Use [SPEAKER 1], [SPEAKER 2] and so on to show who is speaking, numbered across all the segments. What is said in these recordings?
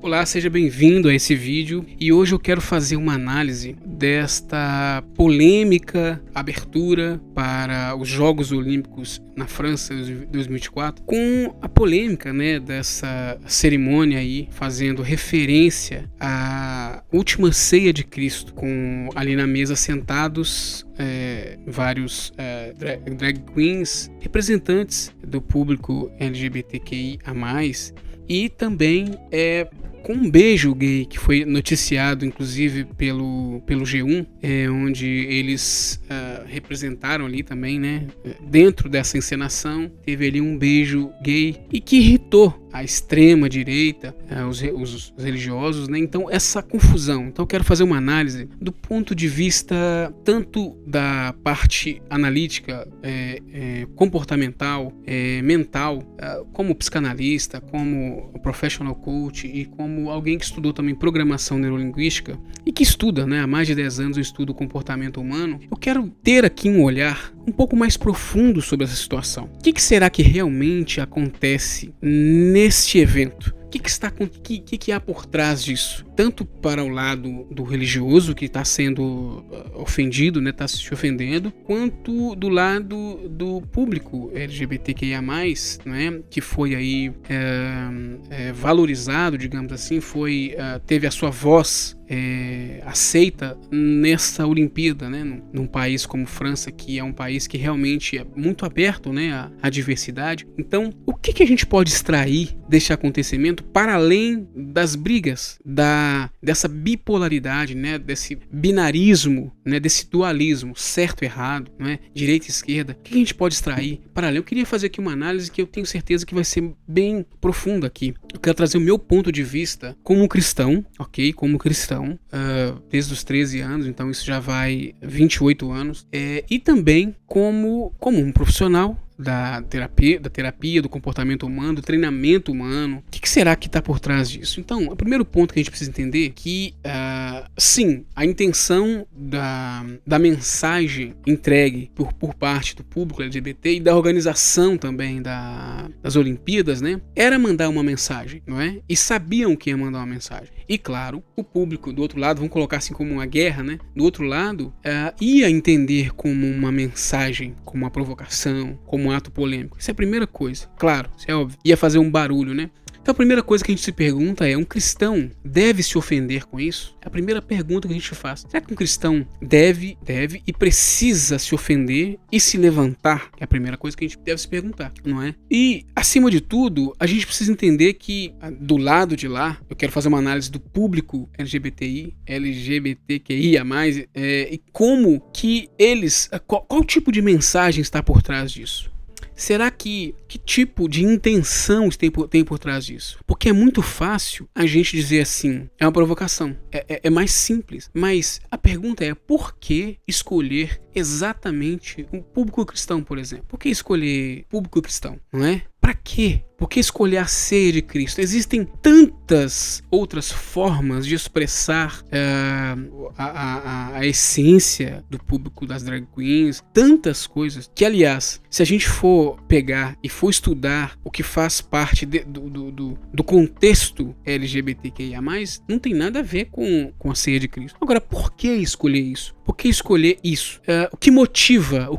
[SPEAKER 1] Olá, seja bem-vindo a esse vídeo e hoje eu quero fazer uma análise desta polêmica abertura para os Jogos Olímpicos na França 2024, com a polêmica, dessa cerimônia aí, fazendo referência à última ceia de Cristo, com ali na mesa sentados vários drag queens, representantes do público LGBTQIA+, e também com um beijo gay que foi noticiado inclusive pelo G1, onde eles representaram ali também, dentro dessa encenação, teve ali um beijo gay e que irritou a extrema direita, os religiosos, Então essa confusão. Então eu quero fazer uma análise do ponto de vista tanto da parte analítica, comportamental, mental, como psicanalista, como professional coach e como alguém que estudou também programação neurolinguística e que estuda, há mais de 10 anos eu estudo o comportamento humano. Eu quero ter aqui um olhar um pouco mais profundo sobre essa situação. O que será que realmente acontece neste evento? O que há por trás disso? Tanto para o lado do religioso que está sendo ofendido, está se ofendendo, quanto do lado do público LGBTQIA+, que foi aí valorizado, digamos assim, teve a sua voz aceita nessa Olimpíada, num país como França, que é um país que realmente é muito aberto, à diversidade. Então, o que a gente pode extrair deste acontecimento para além das brigas, dessa bipolaridade, desse binarismo, desse dualismo, certo e errado, direita e esquerda? O que a gente pode extrair para além? Eu queria fazer aqui uma análise que eu tenho certeza que vai ser bem profunda aqui. Eu quero trazer o meu ponto de vista como cristão, ok? Como cristão, desde os 13 anos, então isso já vai 28 anos, e também como um profissional da terapia, do comportamento humano, do treinamento humano. O que será que está por trás disso? Então, o primeiro ponto que a gente precisa entender é que, sim, a intenção da mensagem entregue por parte do público LGBT e da organização também das Olimpíadas, era mandar uma mensagem, não é? E sabiam que ia mandar uma mensagem. E claro, o público do outro lado, vamos colocar assim como uma guerra, do outro lado, ia entender como uma mensagem, como uma provocação, como um ato polêmico. Isso é a primeira coisa. Claro, isso é óbvio. Ia fazer um barulho, Então a primeira coisa que a gente se pergunta é: um cristão deve se ofender com isso? É a primeira pergunta que a gente faz. Será que um cristão deve e precisa se ofender e se levantar? É a primeira coisa que a gente deve se perguntar, não é? E, acima de tudo, a gente precisa entender que, do lado de lá, eu quero fazer uma análise do público LGBTQIA+, e como que eles... Qual tipo de mensagem está por trás disso? Será que tipo de intenção tem por trás disso? Porque é muito fácil a gente dizer assim, é uma provocação, é mais simples. Mas a pergunta é: por que escolher exatamente um público cristão, por exemplo? Por que escolher público cristão, não é? Para quê? Por que escolher a ceia de Cristo? Existem tantas outras formas de expressar a essência do público das drag queens, tantas coisas, que, aliás, se a gente for pegar e for estudar o que faz parte do contexto LGBTQIA+, não tem nada a ver com a ceia de Cristo. Agora, por que escolher isso? Por que escolher isso? O que motiva? O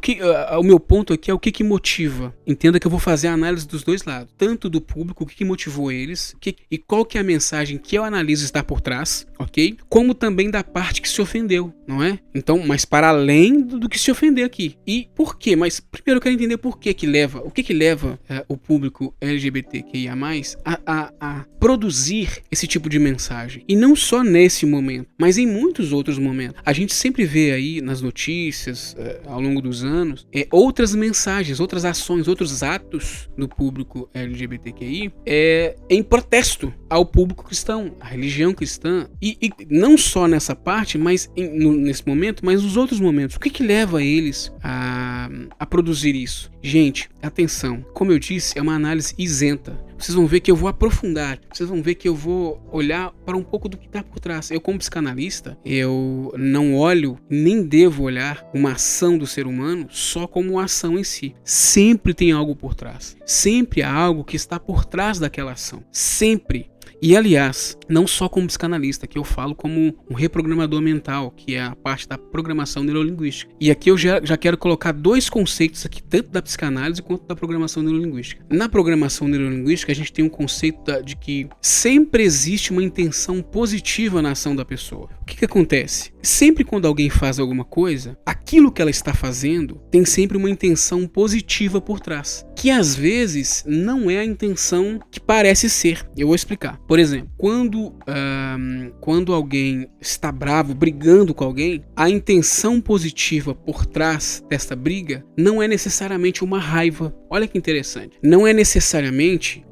[SPEAKER 1] meu ponto aqui é o que motiva. Entenda que eu vou fazer a análise dos dois lados. Tanto do público, o que motivou eles, e qual que é a mensagem que eu analiso estar por trás, ok? Como também da parte que se ofendeu, não é? Então, mas para além do que se ofender aqui. E por quê? Mas primeiro eu quero entender o que leva o público LGBTQIA+, a produzir esse tipo de mensagem. E não só nesse momento, mas em muitos outros momentos. A gente sempre vê aí nas notícias, ao longo dos anos, outras mensagens, outras ações, outros atos do público LGBTQI em protesto ao público cristão, à religião cristã. E não só nessa parte, mas nesse momento, mas nos outros momentos. O que leva eles a produzir isso? Gente, atenção. Como eu disse, é uma análise isenta. Vocês vão ver que eu vou aprofundar. Vocês vão ver que eu vou olhar para um pouco do que está por trás. Eu, como psicanalista, eu não olho, nem devo olhar uma ação do ser humano só como uma ação em si. Sempre tem algo por trás. Sempre há algo que está por trás daquela ação. Sempre. E aliás, não só como psicanalista, que eu falo como um reprogramador mental, que é a parte da programação neurolinguística. E aqui eu já quero colocar dois conceitos aqui, tanto da psicanálise quanto da programação neurolinguística. Na programação neurolinguística, a gente tem um conceito de que sempre existe uma intenção positiva na ação da pessoa. O que acontece? Sempre quando alguém faz alguma coisa, aquilo que ela está fazendo tem sempre uma intenção positiva por trás, que às vezes não é a intenção que parece ser. Eu vou explicar. Por exemplo, quando alguém está bravo, brigando com alguém, a intenção positiva por trás desta briga não é necessariamente uma raiva. Olha que interessante. Não é necessariamente...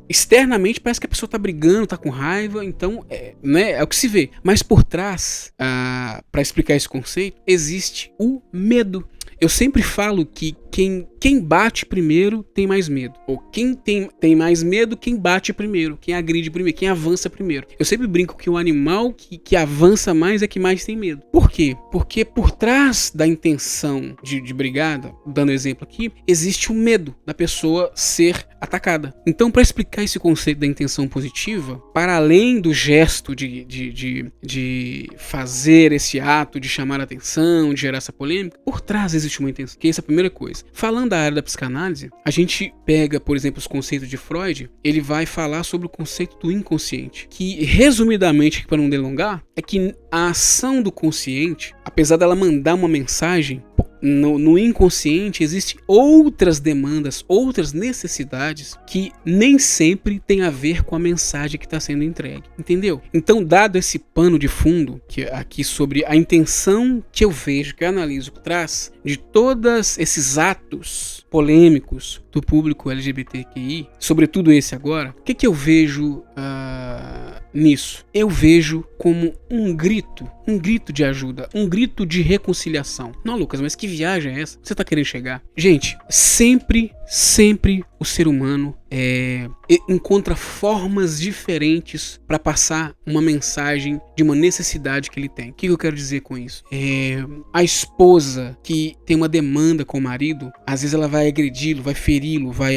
[SPEAKER 1] externamente parece que a pessoa está brigando, está com raiva, então é o que se vê. Mas por trás, para explicar esse conceito, existe o medo. Eu sempre falo que quem bate primeiro tem mais medo. Ou quem tem mais medo, quem bate primeiro, quem agride primeiro, quem avança primeiro. Eu sempre brinco que o animal que avança mais é que mais tem medo. Por quê? Porque por trás da intenção de brigada, dando exemplo aqui, existe o medo da pessoa ser atacada. Então, para explicar esse conceito da intenção positiva, para além do gesto de fazer esse ato, de chamar a atenção, de gerar essa polêmica, por trás existe uma intenção, que essa é a primeira coisa. Falando da área da psicanálise, a gente pega, por exemplo, os conceitos de Freud, ele vai falar sobre o conceito do inconsciente, que, resumidamente, para não delongar, é que a ação do consciente, apesar dela mandar uma mensagem, no inconsciente existem outras demandas, outras necessidades que nem sempre tem a ver com a mensagem que está sendo entregue, entendeu? Então, dado esse pano de fundo que aqui sobre a intenção que eu vejo, que eu analiso por trás de todos esses atos polêmicos do público LGBTQI, sobretudo esse agora, o que eu vejo nisso? Eu vejo como um grito de ajuda, um grito de reconciliação. Não, Lucas, mas que viagem é essa? Você tá querendo chegar? Gente, sempre o ser humano encontra formas diferentes para passar uma mensagem de uma necessidade que ele tem. O que eu quero dizer com isso? A esposa que tem uma demanda com o marido, às vezes ela vai agredi-lo, vai feri-lo, vai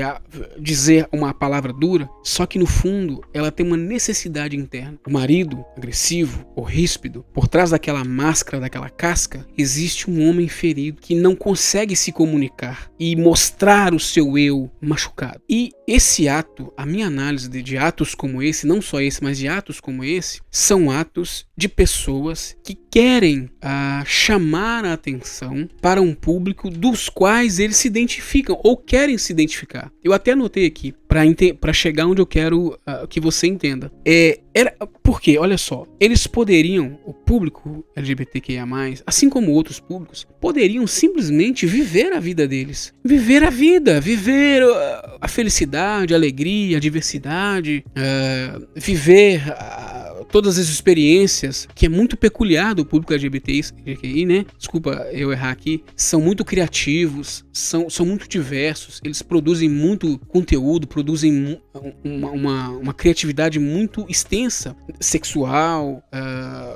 [SPEAKER 1] dizer uma palavra dura, só que no fundo ela tem uma necessidade interna. O marido agressivo ou ríspido, por trás daquela máscara, daquela casca, existe um homem ferido que não consegue se comunicar e mostrar o seu eu machucado. E esse ato, a minha análise de atos como esse, não só esse, mas de atos como esse, são atos de pessoas que querem chamar a atenção para um público dos quais eles se identificam ou querem se identificar. Eu até anotei aqui para chegar onde eu quero que você entenda. Porque, olha só, eles poderiam, o público LGBTQIA+, assim como outros públicos, poderiam simplesmente viver a vida deles. Viver a vida, viver a felicidade, a alegria, a diversidade, viver todas as experiências, que é muito peculiar do público LGBTQI, né? Desculpa eu errar aqui. São muito criativos, são muito diversos, eles produzem muito conteúdo, produzem uma criatividade muito extensa, sexual,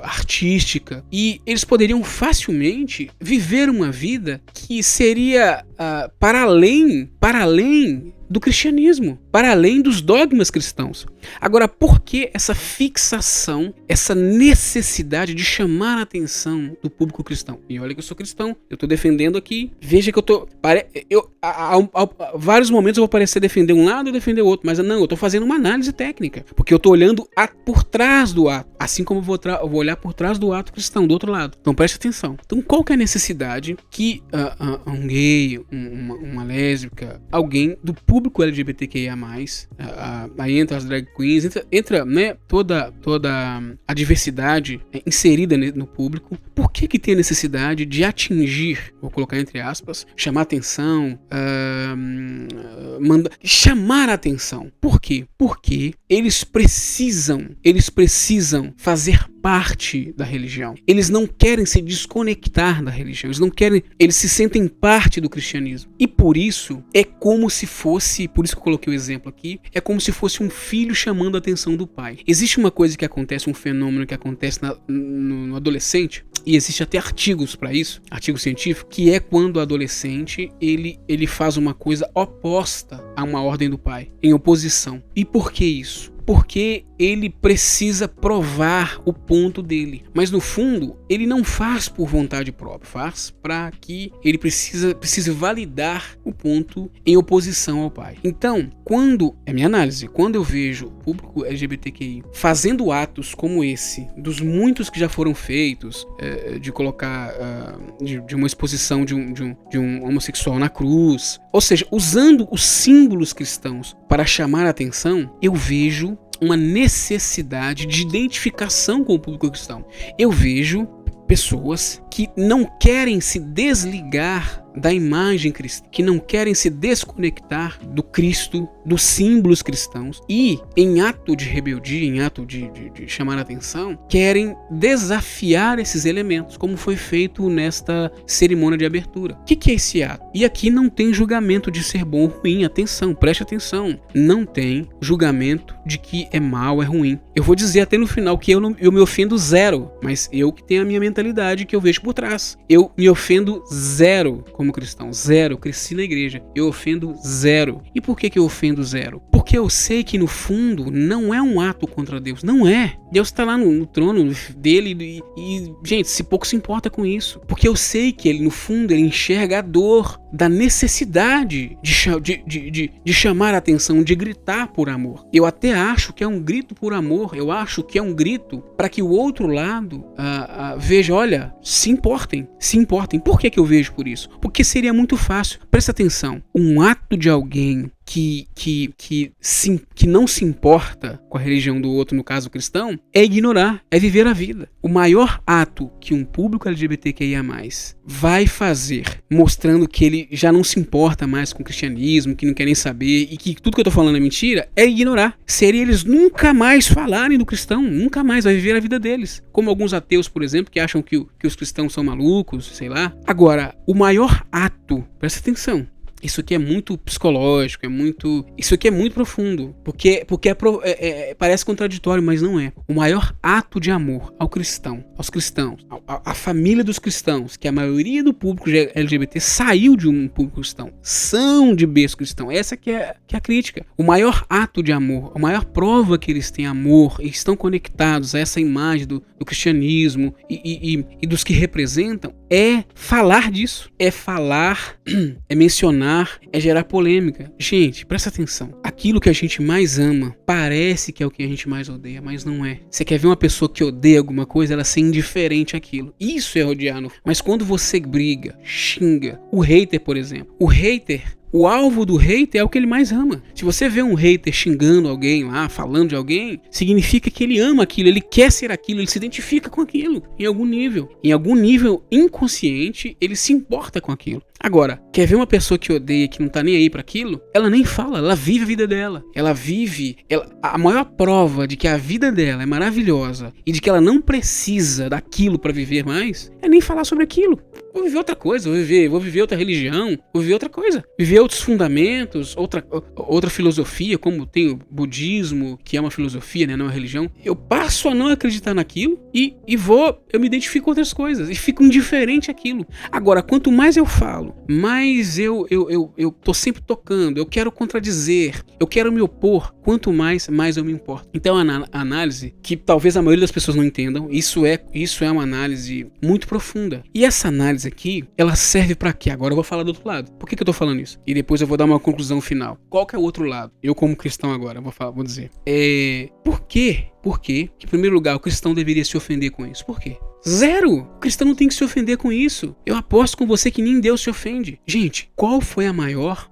[SPEAKER 1] artística, e eles poderiam facilmente viver uma vida que seria para além do cristianismo, para além dos dogmas cristãos. Agora, por que essa fixação, essa necessidade de chamar a atenção do público cristão? E olha que eu sou cristão, eu estou defendendo aqui, veja que vários momentos eu vou parecer defender um lado e defender o outro, mas não, eu estou fazendo uma análise técnica, porque eu estou olhando por trás do ato, assim como eu vou olhar por trás do ato cristão, do outro lado. Então preste atenção. Então qual que é a necessidade que um gay, uma lésbica, alguém do público LGBTQIA+, aí entra as drag queens, entra né, toda a diversidade inserida no público. Por que tem a necessidade de atingir, vou colocar entre aspas, chamar atenção, chamar a atenção? Por quê? Porque eles precisam fazer parte da religião. Eles não querem se desconectar da religião. Eles se sentem parte do cristianismo. E por isso, é como se fosse, por isso que eu coloquei o exemplo aqui, é como se fosse um filho chamando a atenção do pai. Existe uma coisa que acontece, um fenômeno que acontece no adolescente, e existe até artigos para isso, artigo científico, que é quando o adolescente, ele faz uma coisa oposta a uma ordem do pai, em oposição. E por que isso? porque ele precisa provar o ponto dele. Mas no fundo, ele não faz por vontade própria, faz para que ele precise validar o ponto em oposição ao pai. Então, é minha análise, quando eu vejo o público LGBTQI fazendo atos como esse, dos muitos que já foram feitos, de colocar, de uma exposição de um homossexual na cruz, ou seja, usando os símbolos cristãos para chamar a atenção, eu vejo uma necessidade de identificação com o público cristão. Eu vejo pessoas que não querem se desligar da imagem cristã, que não querem se desconectar do Cristo, dos símbolos cristãos e, em ato de rebeldia, em ato de chamar a atenção, querem desafiar esses elementos, como foi feito nesta cerimônia de abertura. O que é esse ato? E aqui não tem julgamento de ser bom ou ruim, atenção, preste atenção, não tem julgamento de que é mal, é ruim. Eu vou dizer até no final que eu me ofendo zero, mas eu que tenho a minha mentalidade que eu vejo por trás. Eu me ofendo zero como cristão, zero, cresci na igreja, eu ofendo zero. E por que eu ofendo zero? Porque eu sei que no fundo não é um ato contra Deus, não é. Deus está lá no trono dele e, gente, se pouco se importa com isso. Porque eu sei que ele, no fundo, ele enxerga a dor da necessidade de chamar a atenção, de gritar por amor. Eu até acho que é um grito por amor, eu acho que é um grito para que o outro lado veja, olha, se importem. Por que eu vejo por isso? Porque seria muito fácil. Presta atenção, um ato de alguém que não se importa com a religião do outro, no caso cristão, é ignorar, é viver a vida. O maior ato que um público LGBTQIA+, vai fazer, mostrando que ele já não se importa mais com o cristianismo, que não quer nem saber, e que tudo que eu tô falando é mentira, é ignorar. Seria eles nunca mais falarem do cristão, nunca mais, vai viver a vida deles. Como alguns ateus, por exemplo, que acham que os cristãos são malucos, sei lá. Agora, o maior ato, presta atenção, isso aqui é muito psicológico, isso aqui é muito profundo, porque parece contraditório, mas não é. O maior ato de amor aos cristãos, à família dos cristãos, que a maioria do público LGBT saiu de um público cristão, são de berço cristão. Essa que é a crítica. O maior ato de amor, a maior prova que eles têm amor e estão conectados a essa imagem do cristianismo e dos que representam, é falar disso, é mencionar, é gerar polêmica. Gente, presta atenção. Aquilo que a gente mais ama parece que é o que a gente mais odeia, mas não é. Você quer ver uma pessoa que odeia alguma coisa, ela ser indiferente àquilo. Isso é odiar. Mas quando você briga, xinga, o hater, por exemplo, o alvo do hater é o que ele mais ama. Se você vê um hater xingando alguém lá, falando de alguém, significa que ele ama aquilo, ele quer ser aquilo, ele se identifica com aquilo, em algum nível. Em algum nível inconsciente, ele se importa com aquilo. Agora, quer ver uma pessoa que odeia, que não tá nem aí pra aquilo? Ela nem fala, ela vive a vida dela. A maior prova de que a vida dela é maravilhosa e de que ela não precisa daquilo pra viver mais, é nem falar sobre aquilo. Vou viver outra coisa, vou viver outra religião, vou viver outra coisa. Viver outros fundamentos, outra filosofia, como tem o budismo, que é uma filosofia, né, não é uma religião. Eu passo a não acreditar naquilo e eu me identifico com outras coisas e fico indiferente àquilo. Agora, quanto mais eu falo, mais eu tô sempre tocando, eu quero contradizer, eu quero me opor, quanto mais eu me importo. Então a análise, que talvez a maioria das pessoas não entendam, isso é uma análise muito profunda. E essa análise aqui, ela serve pra quê? Agora eu vou falar do outro lado. Por que eu tô falando isso? E depois eu vou dar uma conclusão final. Qual que é o outro lado? Eu como cristão agora, vou dizer. Por quê? Por quê? Que, em primeiro lugar, o cristão deveria se ofender com isso? Por quê? Zero! O cristão não tem que se ofender com isso. Eu aposto com você que nem Deus se ofende. Gente, qual foi a maior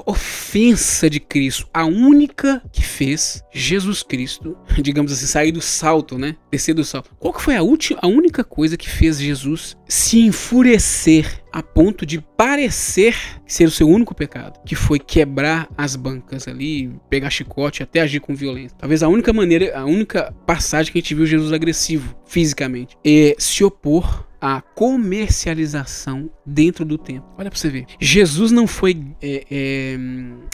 [SPEAKER 1] ofensa de Cristo? A única que fez Jesus Cristo, digamos assim, sair do salto, né? Descer do salto. Qual que foi a única coisa que fez Jesus se enfurecer a ponto de parecer ser o seu único pecado? Que foi quebrar as bancas ali, pegar chicote, até agir com violência. Talvez a única passagem que a gente viu Jesus agressivo, fisicamente, é se opor à comercialização dentro do templo. Olha pra você ver. Jesus não foi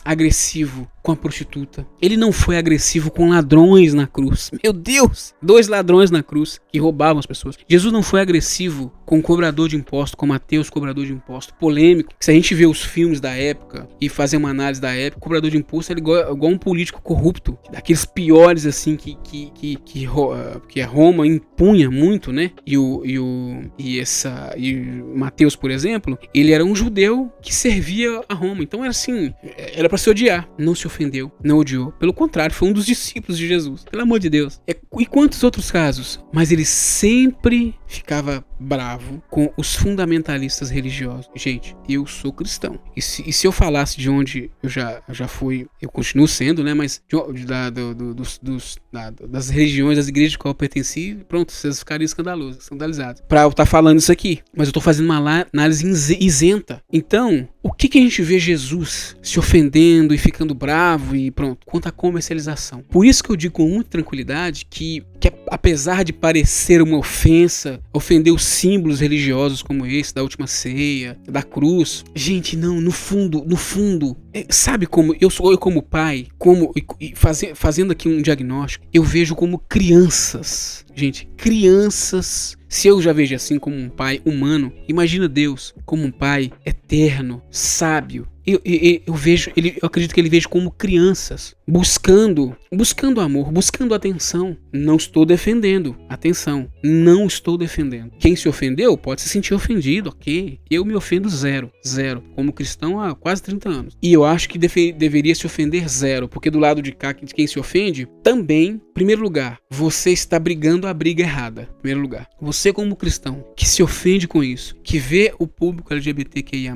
[SPEAKER 1] agressivo com a prostituta. Ele não foi agressivo com ladrões na cruz. Meu Deus! 2 ladrões na cruz que roubavam as pessoas. Jesus não foi agressivo com o cobrador de impostos, com Mateus, cobrador de impostos, polêmico. Se a gente vê os filmes da época e fazer uma análise da época, o cobrador de impostos é igual um político corrupto, daqueles piores assim que a Roma impunha muito, né? E Mateus, por exemplo, ele era um judeu que servia a Roma. Então era assim, era para se odiar. Não se ofendeu, não odiou. Pelo contrário, foi um dos discípulos de Jesus. Pelo amor de Deus. E quantos outros casos? Mas ele sempre ficava bravo com os fundamentalistas religiosos. Gente, eu sou cristão. E se eu falasse de onde eu já fui, eu continuo sendo, né? Mas das religiões, das igrejas de qual eu pertenci, pronto, vocês ficariam escandalizados. Pra eu estar falando isso aqui. Mas eu tô fazendo uma análise isenta. Então, o que a gente vê Jesus se ofendendo e ficando bravo e pronto, quanto à comercialização. Por isso que eu digo com muita tranquilidade que apesar de parecer uma ofensa, ofender os símbolos religiosos como esse, da última ceia, da cruz, gente, não, no fundo, sabe como eu como pai, fazendo aqui um diagnóstico, eu vejo como crianças, gente, crianças. Se eu já vejo assim como um pai humano, imagina Deus como um pai eterno, sábio. Eu acredito que ele veja como crianças, buscando amor, buscando atenção. Não estou defendendo, atenção, não estou defendendo. Quem se ofendeu pode se sentir ofendido, ok? Eu me ofendo zero, como cristão há quase 30 anos. E eu acho que deveria se ofender zero, porque do lado de cá, de quem se ofende, também, primeiro lugar, você está brigando a briga errada. Primeiro lugar, você como cristão, que se ofende com isso, que vê o público LGBTQIA+,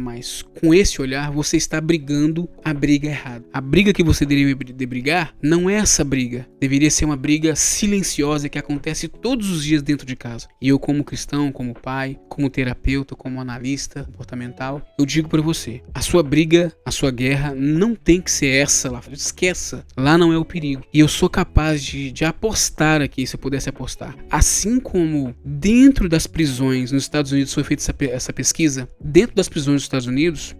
[SPEAKER 1] com esse olhar, você está brigando a briga errada. A briga que você deveria brigar não é essa briga. Deveria ser uma briga silenciosa que acontece todos os dias dentro de casa. E eu como cristão, como pai, como terapeuta, como analista comportamental, eu digo pra você, a sua briga, a sua guerra não tem que ser essa lá. Esqueça. Lá não é o perigo. E eu sou capaz de apostar aqui, se eu pudesse apostar. Assim como dentro das prisões nos Estados Unidos foi feita essa pesquisa, dentro das prisões dos Estados Unidos,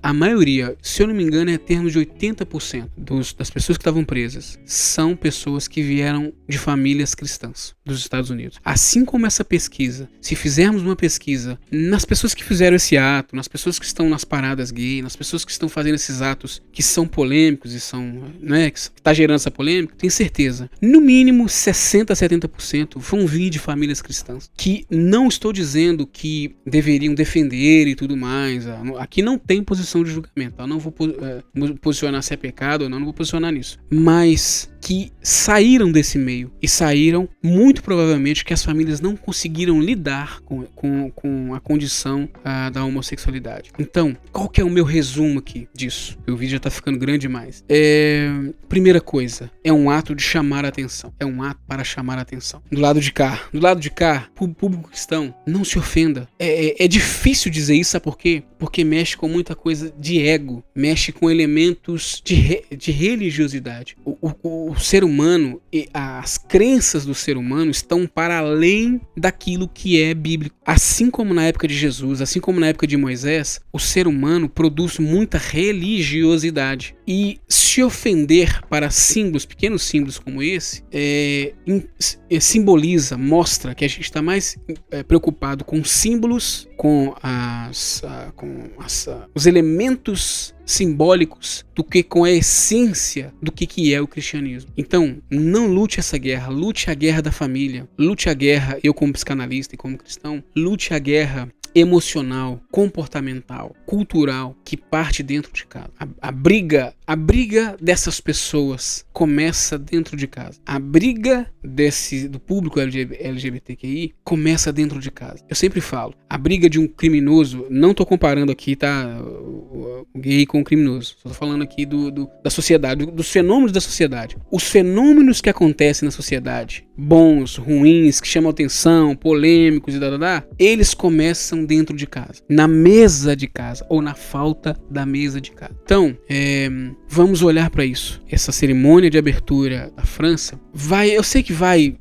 [SPEAKER 1] a maioria, se eu não me engano, é em termos de 80% das pessoas que estavam presas são pessoas que vieram de famílias cristãs dos Estados Unidos. Assim como essa pesquisa, se fizermos uma pesquisa nas pessoas que fizeram esse ato, nas pessoas que estão nas paradas gay, nas pessoas que estão fazendo esses atos que são polêmicos e são, né, que está gerando essa polêmica, tenho certeza, no mínimo 60% a 70% vão vir de famílias cristãs, que não estou dizendo que deveriam defender e tudo mais. Aqui não tem posição de julgamento, eu não vou posicionar se é pecado ou não vou posicionar nisso, mas que saíram desse meio e saíram muito provavelmente que as famílias não conseguiram lidar com a condição da homossexualidade. Então, qual que é o meu resumo aqui disso? O vídeo já tá ficando grande demais. Primeira coisa, é um ato de chamar a atenção. É um ato para chamar a atenção. Do lado de cá, público cristão, não se ofenda. É difícil dizer isso, sabe por quê? Porque mexe com muita coisa de ego, mexe com elementos de religiosidade. O ser humano e as crenças do ser humano estão para além daquilo que é bíblico. Assim como na época de Jesus, assim como na época de Moisés, o ser humano produz muita religiosidade. E se ofender para símbolos, pequenos símbolos como esse, simboliza, mostra que a gente está mais preocupado com símbolos, com os elementos simbólicos do que com a essência do que é o cristianismo. Então, não lute essa guerra, lute a guerra da família, lute a guerra, eu como psicanalista e como cristão, lute a guerra emocional, comportamental, cultural, que parte dentro de casa. A briga dessas pessoas começa dentro de casa. A briga do público LGBTQI começa dentro de casa. Eu sempre falo, a briga de um criminoso, não tô comparando aqui, tá, o gay com o criminoso, só tô falando aqui da sociedade, dos fenômenos da sociedade. Os fenômenos que acontecem na sociedade, bons, ruins, que chamam atenção, polêmicos e eles começam reflexão dentro de casa, na mesa de casa ou na falta da mesa de casa. Então, vamos olhar para isso. Essa cerimônia de abertura da França eu sei que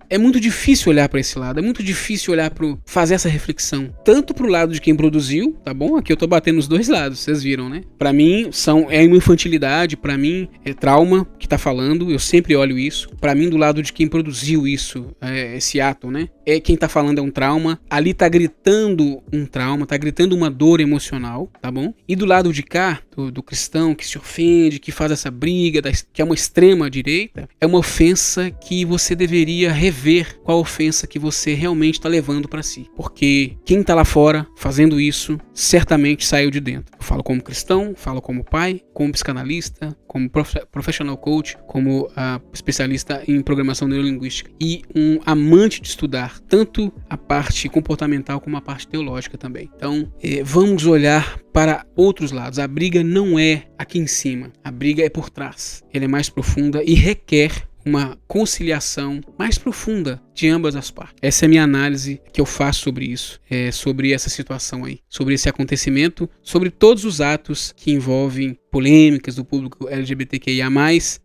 [SPEAKER 1] é muito difícil olhar para esse lado, é muito difícil olhar fazer essa reflexão, tanto pro lado de quem produziu, tá bom? Aqui eu tô batendo nos dois lados, vocês viram, né? Para mim é uma infantilidade, para mim é trauma que tá falando, eu sempre olho isso. Para mim, do lado de quem produziu isso, esse ato, né? Quem tá falando é um trauma, ali tá gritando um trauma, tá gritando uma dor emocional, tá bom? E do lado de cá, do cristão que se ofende, que faz essa briga, que é uma extrema direita, é uma ofensa que você deveria rever qual ofensa que você realmente está levando para si. Porque quem tá lá fora fazendo isso, certamente saiu de dentro. Eu falo como cristão, falo como pai, como psicanalista, como professional coach, como especialista em programação neurolinguística e um amante de estudar tanto a parte comportamental como a parte teológica também. Então, vamos olhar para outros lados. A briga não é aqui em cima, a briga é por trás. Ela é mais profunda e requer uma conciliação mais profunda de ambas as partes. Essa é a minha análise que eu faço sobre isso, sobre essa situação aí, sobre esse acontecimento, sobre todos os atos que envolvem polêmicas do público LGBTQIA+,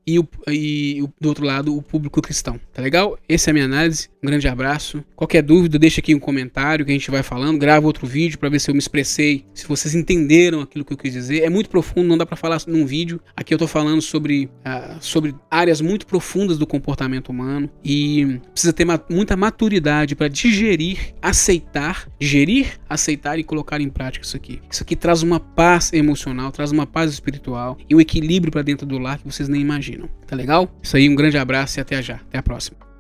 [SPEAKER 1] e do outro lado, o público cristão. Tá legal? Essa é a minha análise. Um grande abraço. Qualquer dúvida, deixa aqui um comentário que a gente vai falando. Grava outro vídeo para ver se eu me expressei, se vocês entenderam aquilo que eu quis dizer. É muito profundo, não dá para falar num vídeo. Aqui eu tô falando sobre áreas muito profundas do comportamento humano e precisa ter muita maturidade para digerir, aceitar e colocar em prática isso aqui. Isso aqui traz uma paz emocional, traz uma paz espiritual e um equilíbrio para dentro do lar que vocês nem imaginam. Tá legal? Isso aí, um grande abraço e até já. Até a próxima.